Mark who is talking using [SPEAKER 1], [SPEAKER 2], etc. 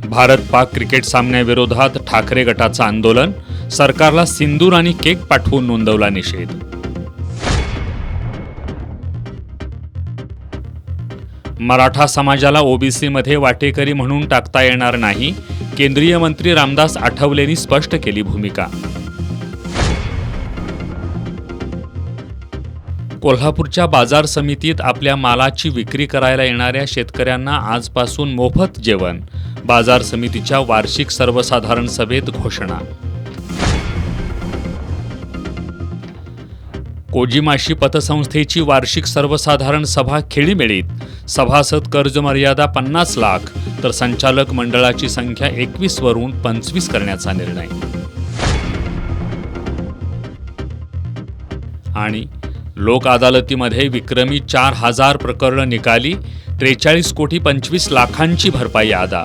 [SPEAKER 1] Bharat Pak cricket सामन्याविरोधात Thackeray गटाचं आंदोलन, सरकारला सिंदूर आणि केक पाठवून नोंदवला निषेध. मराठा समाजाला ओबीसीमध्ये वाटेकरी म्हणून टाकता येणार नाही, केंद्रीय मंत्री रामदास आठवलेंनी स्पष्ट केली भूमिका. कोल्हापूरच्या बाजार समितीत आपल्या मालाची विक्री करायला येणाऱ्या शेतकऱ्यांना आजपासून मोफत जेवण, बाजार समितीच्या वार्षिक सर्वसाधारण सभेत घोषणा. कोजिमाशी पतसंस्थेची वार्षिक सर्वसाधारण सभा खेळीमेळीत, सभासद कर्ज मर्यादा 50 लाख तर संचालक मंडळाची संख्या 21 वरून 25 करण्याचा निर्णय. आणि लोक अदालतीमध्ये विक्रमी 4000 प्रकरणं निकाली, 43 कोटी 25 लाखांची भरपाई अदा.